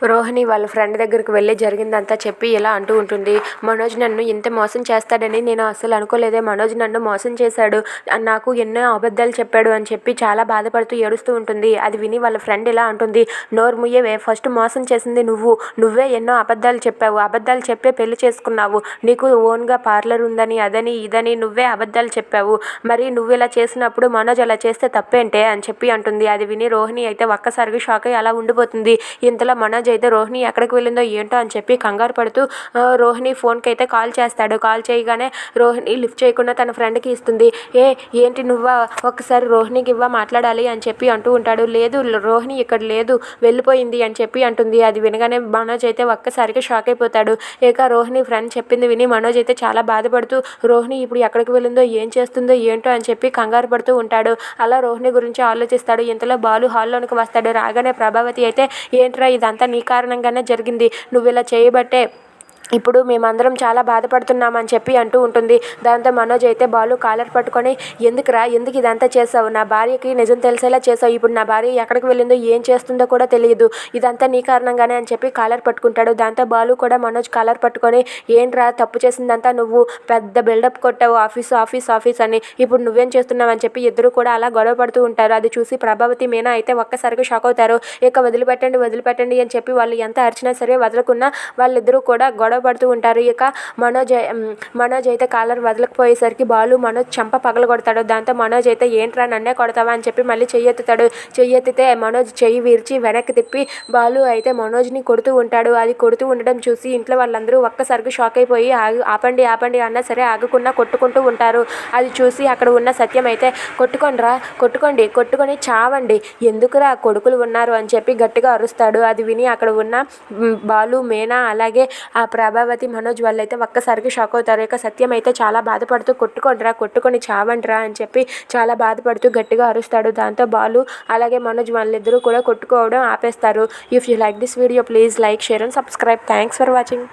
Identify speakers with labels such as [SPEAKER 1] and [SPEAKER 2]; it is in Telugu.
[SPEAKER 1] రోహిణి వాళ్ళ ఫ్రెండ్ దగ్గరికి వెళ్ళి జరిగిందంతా చెప్పి ఇలా అంటూ ఉంటుంది. మనోజ్ నన్ను ఇంత మోసం చేస్తాడని నేను అస్సలు అనుకోలేదే. మనోజ్ నన్ను మోసం చేశాడు, నాకు ఎన్నో అబద్ధాలు చెప్పాడు అని చెప్పి చాలా బాధపడుతూ ఏడుస్తూ ఉంటుంది. అది విని వాళ్ళ ఫ్రెండ్ ఇలా అంటుంది, నోరు ముయ్యవే, ఫస్ట్ మోసం చేసింది నువ్వే ఎన్నో అబద్ధాలు చెప్పావు, అబద్ధాలు చెప్పే పెళ్లి చేసుకున్నావు, నీకు ఓన్గా పార్లర్ ఉందని అదని ఇదని నువ్వే అబద్ధాలు చెప్పావు, మరి నువ్వు ఇలా చేసినప్పుడు మనోజ్ అలా చేస్తే తప్పేంటే అని చెప్పి అంటుంది. అది విని రోహిణి అయితే ఒక్కసారిగా షాక్ అయ్యి అలా ఉండిపోతుంది. ఇంతలో మనోజ్ అయితే రోహిణి ఎక్కడికి వెళ్ళిందో ఏంటో అని చెప్పి కంగారు పడుతూ రోహిణి ఫోన్కి అయితే కాల్ చేస్తాడు. కాల్ చేయగానే రోహిణి లిఫ్ట్ చేయకుండా తన ఫ్రెండ్కి ఇస్తుంది. ఏంటి నువ్వా, ఒక్కసారి రోహిణికి మాట్లాడాలి అని చెప్పి అంటూ ఉంటాడు. లేదు రోహిణి ఇక్కడ లేదు, వెళ్ళిపోయింది అని చెప్పి అంటుంది. అది వినగానే మనోజ్ అయితే ఒక్కసారిగా షాక్ అయిపోతాడు. ఇక రోహిణి ఫ్రెండ్ చెప్పింది విని మనోజ్ అయితే చాలా బాధపడుతూ రోహిణి ఇప్పుడు ఎక్కడికి వెళ్ళిందో ఏం చేస్తుందో ఏంటో అని చెప్పి కంగారు పడుతూ ఉంటాడు. అలా రోహిణి గురించి ఆలోచిస్తాడు. ఇంతలో బాలు హాల్లోనికి వస్తాడు. రాగానే ప్రభావతి అయితే, ఏంట్రా ఇదంతా నీ కారణంగానే జరిగింది, నువ్వు ఇలా చేయబట్టే ఇప్పుడు మేమందరం చాలా బాధపడుతున్నామని చెప్పి అంటూ ఉంటుంది. దాంతో మనోజ్ అయితే బాలు కాలర్ పట్టుకొని, ఎందుకు ఇదంతా చేసావు, నా భార్యకి నిజం తెలిసేలా చేసావు, ఇప్పుడు నా భార్య ఎక్కడికి వెళ్ళిందో ఏం చేస్తుందో కూడా తెలియదు, ఇదంతా నీ కారణంగానే అని చెప్పి కాలర్ పట్టుకుంటాడు. దాంతో బాలు కూడా మనోజ్ కాలర్ పట్టుకొని, ఏంట్రా తప్పు చేసిందంతా నువ్వు, పెద్ద బిల్డప్ కొట్టావు, ఆఫీస్ అని, ఇప్పుడు నువ్వేం చేస్తున్నావు అని చెప్పి ఇద్దరు కూడా అలా గొడవ పడుతూ ఉంటారు. అది చూసి ప్రభావతి మీనా అయితే ఒక్కసారిగా షాక్ అవుతారు. ఇక వదిలిపెట్టండి అని చెప్పి వాళ్ళు ఎంత అరిచినా సరే వదలకున్నా వాళ్ళిద్దరూ కూడా గొడవ పడుతూ ఉంటారు. ఇక మనోజ్ అయితే కాలర్ వదలకపోయేసరికి బాలు మనోజ్ చెంప పగలగొడతాడు. దాంతో మనోజ్ అయితే, ఏంట్రా నన్నే కొడతావా అని చెప్పి మళ్ళీ చెయ్యెత్తితే మనోజ్ చెయ్యి విరిచి వెనక్కి తిప్పి బాలు అయితే మనోజ్ని కొడుతూ ఉంటాడు. అది కొడుతూ ఉండడం చూసి ఇంట్లో వాళ్ళందరూ ఒక్కసారిగా షాక్ అయిపోయి ఆపండి అన్నా సరే ఆగకుండా కొట్టుకుంటూ ఉంటారు. అది చూసి అక్కడ ఉన్న సత్యం అయితే, కొట్టుకొని చావండి, ఎందుకురా కొడుకులు ఉన్నారు అని చెప్పి గట్టిగా అరుస్తాడు. అది విని అక్కడ ఉన్న బాలు, మీనా అలాగే ఆ ప్రభావతి, మనోజ్ వాళ్ళైతే ఒక్కసారిగా షాక్ అవుతారు. ఇక సత్యం అయితే చాలా బాధపడుతూ, కొట్టుకొని చావండ్రా అని చెప్పి చాలా బాధపడుతూ గట్టిగా అరుస్తాడు. దాంతో బాలు అలాగే మనోజ్ వాళ్ళిద్దరూ కూడా కొట్టుకోవడం ఆపేస్తారు. If you like this video please like, share and subscribe. Thanks for watching.